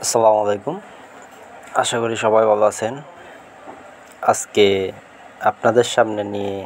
আসসালামু আলাইকুম। আশা করি সবাই ভালো আছেন। আজকে আপনাদের সামনে নিয়ে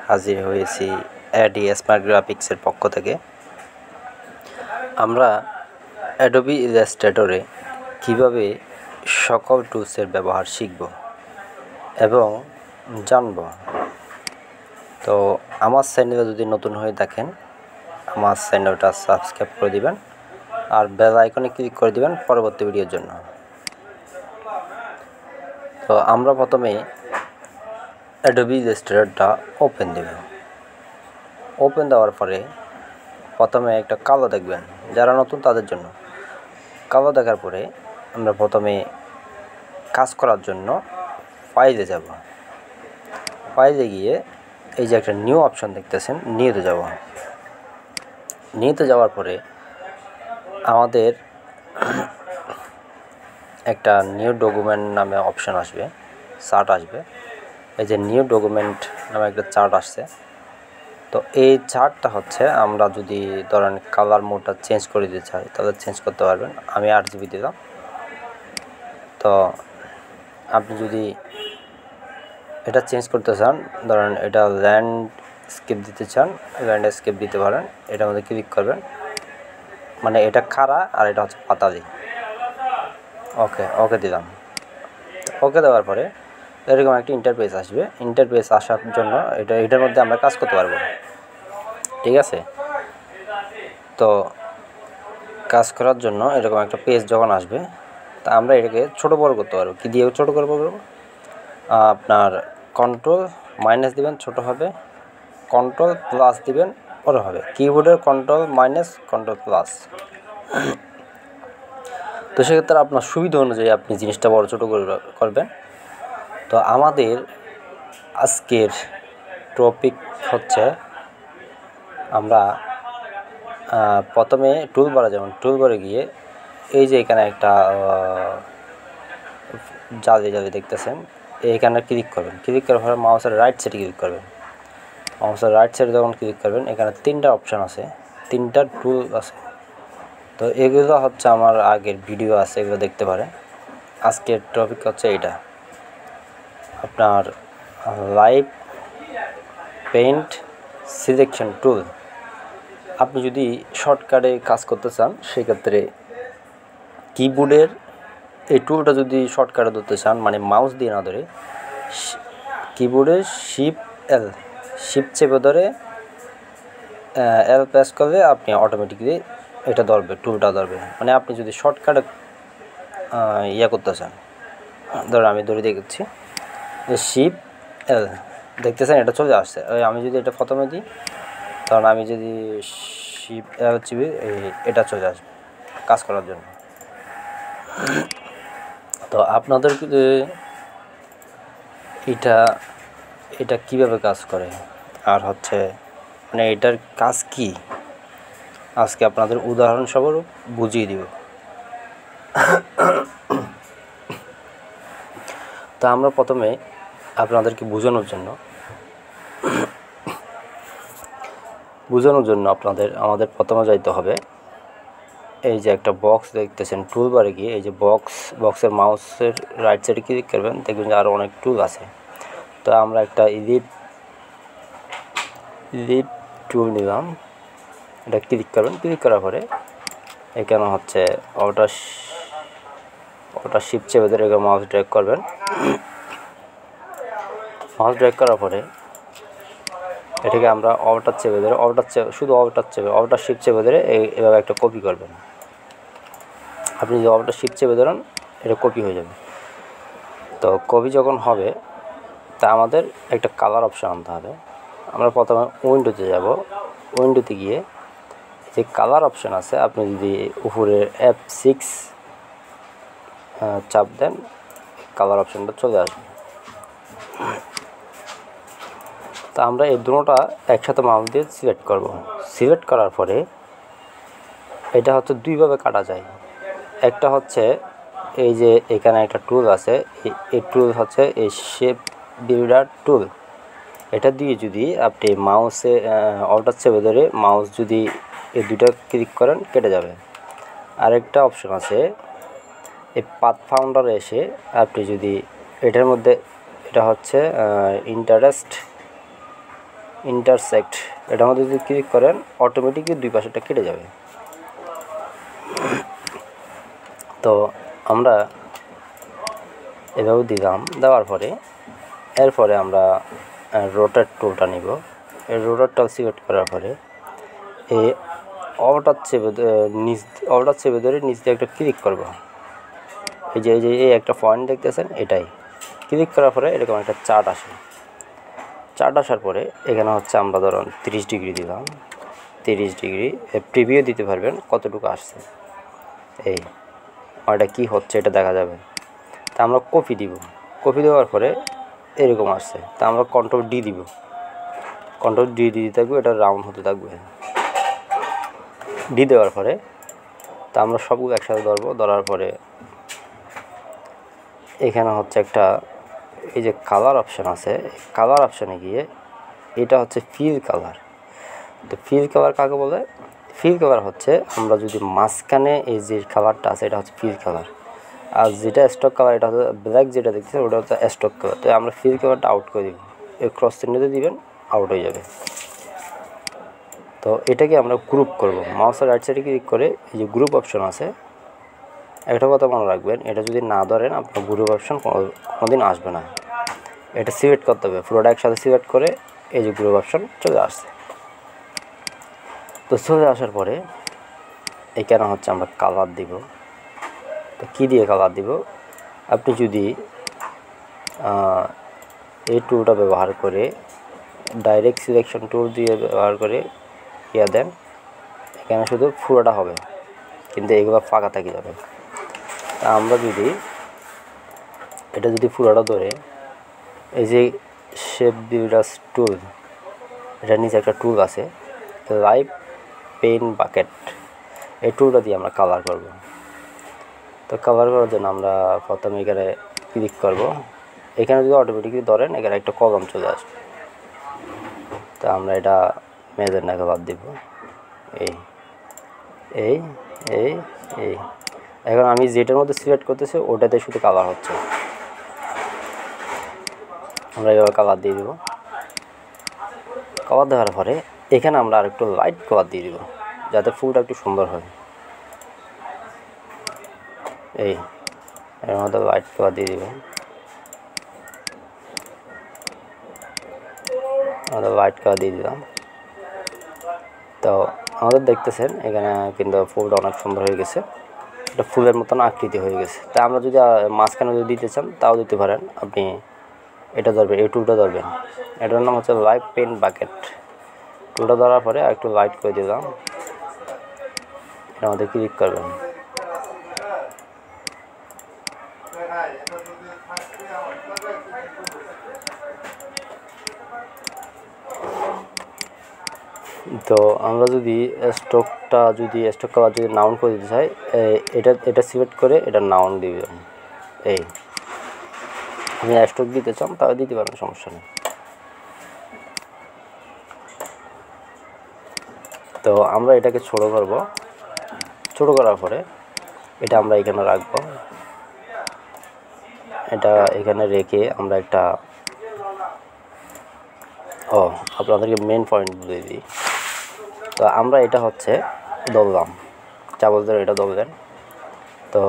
হাজির হয়েছি অ্যাডি স্মার্ট গ্রাফিক্সের পক্ষ থেকে। আমরা অ্যাডোবি ইলাস্ট্রেটরে কীভাবে সকল টুলসের ব্যবহার শিখব এবং জানব। তো আমার চ্যানেলে যদি নতুন হয়ে থাকেন, আমার চ্যানেলটা সাবস্ক্রাইব করে দিবেন আর বেল আইকনে ক্লিক করে দিবেন পরবর্তী ভিডিওর জন্য। তো আমরা প্রথমে অ্যাডোবি ইলাস্ট্রেটরটা ওপেন দেবেন। ওপেন দেওয়ার পরে প্রথমে একটা কালো দেখবেন, যারা নতুন তাদের জন্য। কালো দেখার পরে আমরা প্রথমে কাজ করার জন্য ফাইলে যাব। ফাইলে গিয়ে এই যে একটা নিউ অপশন দেখতেছেন, নিউতে যাব। নিউতে যাওয়ার পরে আমাদের একটা নিউ ডকুমেন্ট নামে অপশন আসবে, চার্ট আসবে। এই যে নিউ ডকুমেন্ট নামে একটা চার্ট আসছে। তো এই চার্টটা হচ্ছে আমরা যদি ধরেন কালার মোডটা চেঞ্জ করে দিতে চাই তাহলে চেঞ্জ করতে পারবেন। আমি 8GB দিলাম। তো আপনি যদি এটা চেঞ্জ করতে চান, ধরেন এটা ল্যান্ডস্কেপ দিতে চান, ল্যান্ডস্কেপ দিতে পারেন। এটার মধ্যে ক্লিক করবেন, মানে এটা খাড়া আর এটা হচ্ছে পাতালি। ওকে দিলাম। ওকে দেওয়ার পরে এরকম একটা ইন্টারফেস আসবে। ইন্টারফেস আসার জন্য এটার মধ্যে আমরা কাজ করতে পারবো, ঠিক আছে? তো কাজ করার জন্য এরকম একটা পেজ যখন আসবে, তা আমরা এটাকে ছোটো বড় করতে পারবো। কী দিয়ে ছোটো করবো? আপনার কন্ট্রোল মাইনাস দিবেন, ছোটো হবে। কন্ট্রোল প্লাস দিবেন, বড় হবে। কিবোর্ডের কন্ট্রোল মাইনাস, কন্ট্রোল প্লাস। তো সেক্ষেত্রে আপনার সুবিধা অনুযায়ী আপনি জিনিসটা বড় ছোটো করবেন। তো আমাদের আজকের টপিক হচ্ছে, আমরা প্রথমে টুলবারে যেমন টুলবারে গিয়ে এই যে এখানে একটা জালি দেখতেছেন, এইখানে ক্লিক করবেন। ক্লিক করার পরে মাউসের রাইট সাইডে ক্লিক করবেন। মাউসের রাইট সাইডে যখন ক্লিক করবেন, এখানে 3টা অপশান আছে, 3টা টুল আছে। তো এগুলো হচ্ছে আমার আগের ভিডিও আছে, এগুলো দেখতে পারেন। আজকের টপিক হচ্ছে এইটা, আপনার লাইভ পেইন্ট সিলেকশন টুল। আপনি যদি শর্টকাটে কাজ করতে চান, সেক্ষেত্রে কিবোর্ডের এই টুলটা যদি শর্টকাটে ধরতে চান, মানে মাউস দিয়ে না ধরে কিবোর্ডে শিফট চেপে ধরে এল প্রেস করলে আপনি অটোমেটিকলি এটা ধরবে, টুলটা ধরবে। মানে আপনি যদি শর্টকাটে করতে চান, ধরুন আমি ধরে দেখছি যে শিফট এল, দেখতেছেন এটা চলে আসছে। আমি যদি এটা প্রথমে দিই, কারণ আমি যদি শিফট এল চিপি, এটা চলে আসবে কাজ করার জন্য। তো আপনাদের এটা কিভাবে কাজ করে আর হচ্ছে মানে এটার কাজ কি, আজকে আপনাদের উদাহরণস্বরূপ বুঝিয়ে দিব। তা আমরা প্রথমে আপনাদেরকে বোঝানোর জন্য আমাদের প্রথমে যাইতে হবে। এই যে একটা বক্স দেখতেছেন টুলবারে গিয়ে, এই যে বক্সের মাউসের রাইট সাইডে ক্লিক করবেন, দেখবেন যে আরও অনেক টুল আছে। তো আমরা একটা ইলিপ টুল নিলাম, এটা ক্লিক করবেন। ক্লিক করার পরে এখানে হচ্ছে ওটা শিফট চেপে ধরে মাউস ড্র্যাগ করবেন। মাউস ড্র্যাগ করার পরে এটাকে আমরা অল্টার চেপে ধরে অল্টার শিফট চেপে ধরে এভাবে একটা কপি করবেন। আপনি যদি অল্টার শিফট চেপে ধরেন, এটা কপি হয়ে যাবে। তো কপি যখন হবে, তা আমাদের একটা কালার অপশান আনতে হবে। আমরা প্রথমে উইন্ডোতে যাব। উইন্ডোতে গিয়ে যে কালার অপশান আছে, আপনি যদি উপরে F6 চাপ দেন, কালার অপশানটা চলে আসবে। তা আমরা এই দুটোটা একসাথে মাউস দিয়ে সিলেক্ট করব। সিলেক্ট করার পরে এটা হচ্ছে দুইভাবে কাটা যায়। একটা হচ্ছে এই যে এখানে একটা টুল আছে, এই টুল হচ্ছে এই শেপ বিল্ডার টুল। এটা দিয়ে যদি আপনি মাউসে অল্টার চেপে ধরে মাউস যদি এই দুটো ক্লিক করেন, কেটে যাবে। আরেকটা অপশন আছে, এই পাথ ফাউন্ডারে এসে আপনি যদি এটার মধ্যে এটা হচ্ছে ইন্টারসেক্ট, এটার মধ্যে যদি ক্লিক করেন অটোমেটিকলি দুই পাশেটা কেটে যাবে। তো আমরা এভাবে দিলাম, দেওয়ার পরে এরপরে আমরা রোটেট টুলটা নিব। এই রোটেট টুল সিলেক্ট করার পরে এই অল্টার চেপে ধরে নিচ দিয়ে একটা ক্লিক করব। এই যে এই একটা পয়েন্ট দেখতেছেন, এটাই ক্লিক করার পরে এরকম একটা চার্ট আসে। চার্ট আসার পরে এখানে হচ্ছে আমরা ধরুন 30 ডিগ্রি দিলাম, 30 ডিগ্রি প্রিভিউ দিতে পারবেন কতটুকু আসছে, এই এটা কি হচ্ছে এটা দেখা যাবে। তা আমরা কপি দিব, কপি দেওয়ার পরে এরকম আসছে। তা আমরা কন্ট্রোল ডি দিব, কন্ট্রোল ডি দিতে থাকবে, এটা রাউন্ড হতে থাকবে। ডি দেওয়ার পরে তা আমরা সবগুলো একসাথে ধরার পরে এখানে হচ্ছে একটা এই যে কালার অপশান আছে, কালার অপশানে গিয়ে এটা হচ্ছে ফিল কালার। তো ফিল কালার কাকে বলে? ফিল কালার হচ্ছে আমরা যদি মাঝখানে এই যে কালারটা আছে এটা হচ্ছে ফিল কালার, আর যেটা স্টক কালার এটা হচ্ছে ব্ল্যাক, যেটা দেখতেছেন ওটা হচ্ছে স্টক কালার। তো আমরা ফিল কালারটা আউট করে দিব, এই ক্রস চিহ্নতে দিবেন, আউট হয়ে যাবে। তো এটাকে আমরা গ্রুপ করব। মাউসের রাইট সাইডে ক্লিক করে এই যে গ্রুপ অপশন আছে, একটা কথা মনে রাখবেন, এটা যদি না ধরেন আপনার গ্রুপ অপশন কোনোদিন আসবে না। এটা সিলেক্ট করতে হবে, পুরোটা একসাথে সিলেক্ট করে এই যে গ্রুপ অপশন চলে আসছে। তো চলে আসার পরে এখানে হচ্ছে আমরা কালার দিব। তো কী দিয়ে কালার দিব? আপনি যদি এই টুলটা ব্যবহার করে ডাইরেক্ট সিলেকশন টুল দিয়ে ব্যবহার করে দেন, এখানে শুধু পুরোটা হবে, কিন্তু এগুলো ফাঁকা থেকে যাবে। তা আমরা যদি এটা পুরোটা ধরে এই যে শেপ বিল্ডার্স টুল, এটার নিচে একটা টুল আছে লাইভ পেন বাকেট, এই টুলটা দিয়ে আমরা কালার করব। তো কালার করার জন্য আমরা প্রথমে এখানে ক্লিক করব। এখানে যদি অটোমেটিকলি ধরেন এখানে একটা কলম চলে আসবে। তো আমরা এটা মেজেন্টা কালার দিব, এই এই এই এই এখন আমি যেটার মধ্যে সিলেক্ট করতেছি ওটাতে শুধু কালার হচ্ছে। আমরা এইভাবে কালার দিয়ে দিব। কালার দেওয়ার পরে এখানে আমরা আরেকটু লাইট কালার দিয়ে দিব যাতে ফুলটা একটু সুন্দর হয়। এই এর মধ্যে লাইট কালার দিয়ে দিব, আমাদের লাইট কালার দিয়ে দিলাম। তো আমাদের দেখতেছেন এখানে কিন্তু ফুলটা অনেক সুন্দর হয়ে গেছে, এটা ফুলের মতন আকৃতি হয়ে গেছে। তা আমরা যদি মাঝখানে যদি দিতে চান তাও দিতে পারেন। আপনি এটা ধরবেন, এই টুলটা ধরবেন, এটার নাম হচ্ছে লাইভ পেন বাকেট। টুলটা ধরার পরে একটু লাইট করে দিলাম, এটার মধ্যে ক্লিক করবেন। তো আমরা যদি স্টক কালার যদি নাউন করে দিতে চাই, এটা সিলেক্ট করে এটা নাউন দিবেন। এই আপনি স্টক দিতে চান তাহলে দিতে পারেন, সমস্যা নেই। তো আমরা এটাকে ছোট করব, ছোট করার পরে এটা আমরা এখানে রাখবো। এটা এখানে রেখে আমরা একটা আপনাদেরকে মেন পয়েন্ট বলে দিই। তো আমরা এটা হচ্ছে দললাম, চাবল ধরে এটা দললেন। তো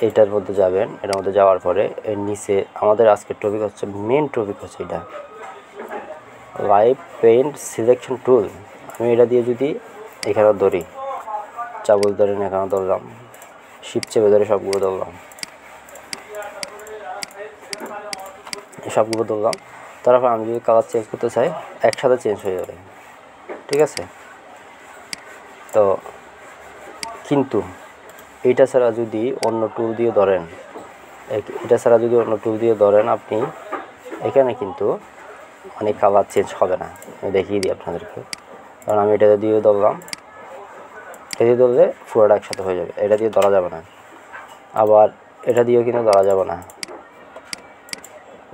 এইটার মধ্যে যাবেন, এটার মধ্যে যাওয়ার পরে এর নিচে আমাদের আজকের টপিক হচ্ছে, মেন টপিক হচ্ছে এটা লাইভ পেইন্ট সিলেকশন টুল। আমি এটা দিয়ে যদি এখানে ধরি, চাবল ধরেন এখানে ধরলাম, শিপ চেপে ধরে সবগুলো ধরলাম, সবগুলো ধরলাম। তারপর আমি যদি কালার চেঞ্জ করতে চাই একসাথে চেঞ্জ হয়ে যাবে, ঠিক আছে। তো কিন্তু এইটা ছাড়া যদি অন্য টুল দিয়ে ধরেন, আপনি এখানে কিন্তু অনেক কালার চেঞ্জ হবে না। আমি দেখিয়ে দিই আপনাদেরকে, কারণ আমি এটা দিয়ে ধরলাম, এটা দিয়ে ধরলে পুরোটা একসাথে হয়ে যাবে, এটা দিয়ে ধরা যাবে না। আবার এটা দিয়েও কিন্তু ধরা যাবে না,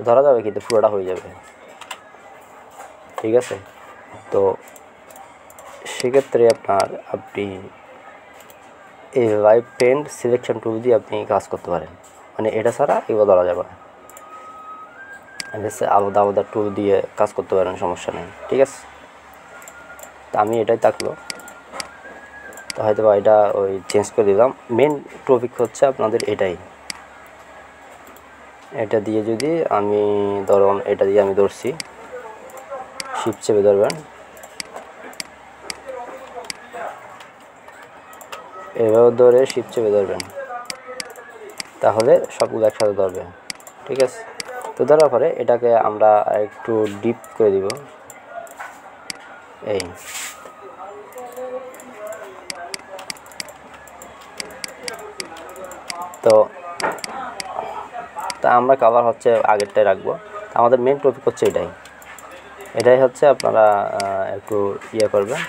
ধরা যাবে কিন্তু পুরোটা হয়ে যাবে, ঠিক আছে। তো সেক্ষেত্রে আপনি এইভাবে পেন সিলেকশন টুল দিয়ে আপনি কাজ করতে পারেন, মানে এটা ছাড়া এগুলো ধরা যাবে না। আলাদা আলাদা টুল দিয়ে কাজ করতে পারেন, সমস্যা নেই, ঠিক আছে। তো আমি এটাই থাকলো, তো হয়তো বা এটা ওই চেঞ্জ করে দিলাম। মেন টপিক হচ্ছে আপনাদের এটাই, এটা দিয়ে যদি আমি ধরুন এটা দিয়ে আমি ধরছি, শিফট চেপে ধরবেন, এভাবে ধরে শিফট চেপে ধরবেন, তাহলে সবগুলো একসাথে ধরবে, ঠিক আছে। তো ধরার পরে এটাকে আমরা একটু ডিপ করে দিব, এই তো তা আমরা কালার হচ্ছে আগেরটাই রাখবো। আমাদের মেন টপিক হচ্ছে এটাই হচ্ছে আপনারা একটু ইয়ে করবেন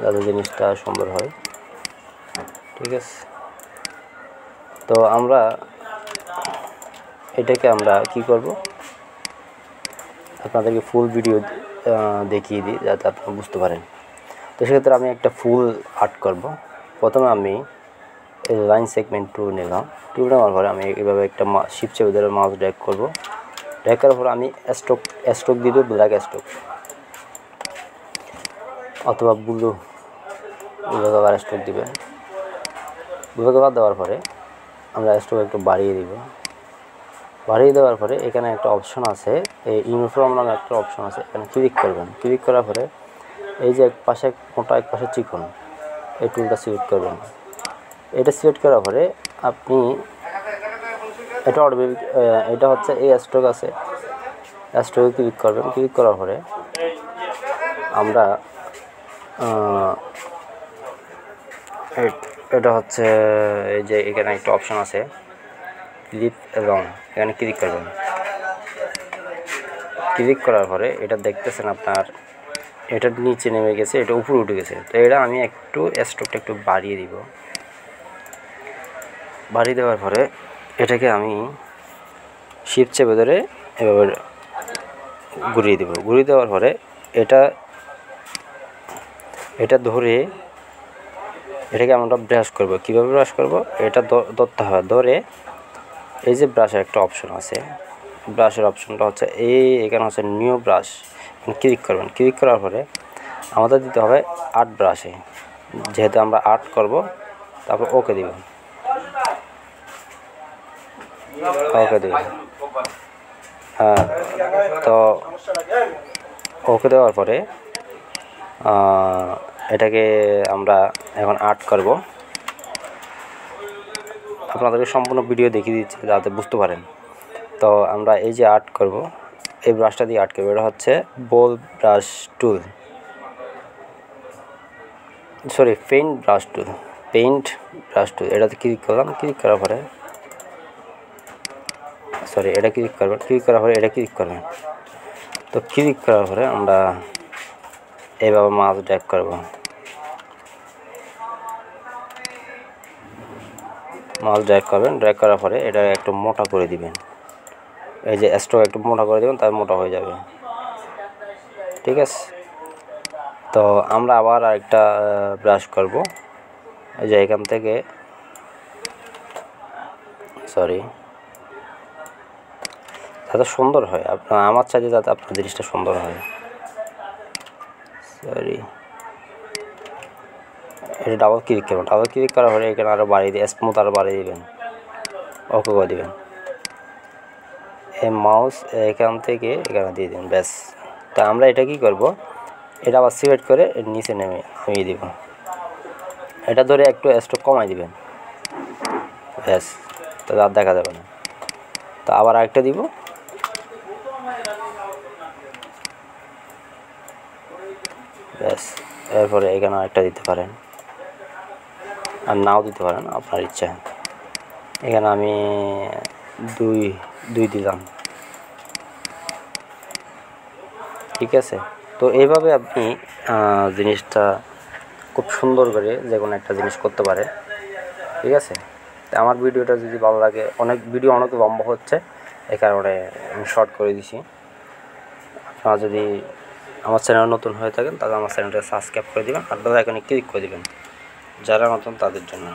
যাতে জিনিসটা সুন্দর হয়, ঠিক আছে। তো আমরা এটাকে আমরা কি করব, আপনাদেরকে ফুল ভিডিও দেখিয়ে দিই যাতে আপনারা বুঝতে পারেন। তো সেক্ষেত্রে আমি একটা ফুল আর্ট করব। প্রথমে আমি এই লাইন সেগমেন্ট টু নিলাম, টু নেওয়ার পরে আমি এইভাবে একটা শিফট চেপে ধরে মাউস ড্র্যাগ করব। ড্র্যাগ করার পরে আমি স্ট্রোক দিয়ে দেবো, ব্ল্যাক স্ট্রোক অথবা ব্লু কালার স্ট্রোক দিবেন। ব্লু কালার দেওয়ার পরে আমরা স্ট্রোক একটু বাড়িয়ে দিব। বাড়িয়ে দেওয়ার পরে এখানে একটা অপশন আছে, এই ইউনিফর্ম নামে একটা অপশন আছে, এখানে ক্লিক করবেন। ক্লিক করার পরে এই যে এক পাশে মোটা এক পাশে চিকন, এই টুলটা সিলেক্ট করবেন। এটা সিলেক্ট করার পরে আপনি এটা অটোমেটিক, এটা হচ্ছে এই স্ট্রোক আছে, স্ট্রোকে ক্লিক করবেন। ক্লিক করার পরে আমরা এটা হচ্ছে এই যে এখানে একটা অপশন আছে ক্লিপ রং, এখানে ক্লিক করবেন। ক্লিক করার পরে এটা দেখতেছেন আপনার এটার নিচে নেমে গেছে, এটা উপরে উঠে গেছে। তো এটা আমি একটু স্ট্রোকটা একটু বাড়িয়ে দিব। বাড়িয়ে দেওয়ার পরে এটাকে আমি শিফট চেপে ধরে এভাবে ঘুরিয়ে দেব। ঘুরিয়ে দেওয়ার পরে এটা ধরে এটাকে আমরা ব্রাশ করব। কীভাবে ব্রাশ করব, এটা ধরতে হবে, ধরে এই যে ব্রাশের একটা অপশন আছে, ব্রাশের অপশনটা হচ্ছে এখানে হচ্ছে নিউ ব্রাশ, ক্লিক করবেন। ক্লিক করার পরে আমাদের দিতে হবে আর্ট ব্রাশে, যেহেতু আমরা আর্ট করব। তারপর ওকে দিবেন, ওকে দিবেন। হ্যাঁ, তো ওকে দেওয়ার পরে এটাকে আমরা এখন আর্ট করব। আপনাদেরকে সম্পূর্ণ ভিডিও দেখিয়ে দিচ্ছি যাতে বুঝতে পারেন। তো আমরা এই যে আর্ট করব, এই ব্রাশটা দিয়ে আর্ট করব। এটা হচ্ছে ball brush tool, sorry paint brush tool, এটাতে ক্লিক করলাম। ক্লিক করার পরে এটা ক্লিক করবেন। ক্লিক করার পরে এটা ক্লিক করবেন। তো ক্লিক করার পরে আমরা এইভাবে মাউস ড্র্যাগ করব। মাউস ড্র্যাগ করবেন। ড্র্যাগ করার পরে এটা একটু মোটা করে দিবেন, এই যে স্ট্রোক একটু মোটা করে দেবেন, তার মোটা হয়ে যাবে, ঠিক আছে। তো আমরা আবার আরেকটা ব্রাশ করব, এই যে এখান থেকে যাতে সুন্দর হয়, আমার চাইতে যাতে আপনার জিনিসটা সুন্দর হয়। এটা ডাবল ক্লিক করবেন। ডাবল ক্লিক করার পরে এখানে আরও বাড়িয়ে দিয়ে স্মুথ আরও বাড়িয়ে দেবেন, ওকে করে দেবেন। এই মাউস এখান থেকে এখানে দিয়ে দিন, ব্যাস। তো আমরা এটা কি করব, এটা আবার সিলেক্ট করে নিচে নামিয়ে দিব। এটা ধরে একটু স্ট্রোক কমাই দিবেন, ব্যাস। তো আর দেখা যাবে না। তো আবার আরেকটা দিব, ব্যাস। এরপরে এখানে আরেকটা দিতে পারেন, আর নাও দিতে পারেন, আপনার ইচ্ছা। এখানে আমি দুই দিলাম, ঠিক আছে। তো এইভাবে আপনি জিনিসটা খুব সুন্দর করে যে কোনো একটা জিনিস করতে পারে, ঠিক আছে। তো আমার ভিডিওটা যদি ভালো লাগে, ভিডিও অনেক লম্বা হচ্ছে, এই কারণে আমি শর্ট করে দিছি। আপনারা যদি আমার চ্যানেল নতুন হয়ে থাকেন তাহলে আমার চ্যানেলটা সাবস্ক্রাইব করে দেবেন, আর বেল আইকনে ক্লিক করে দেবেন। যারা নতুন তাদের জন্য।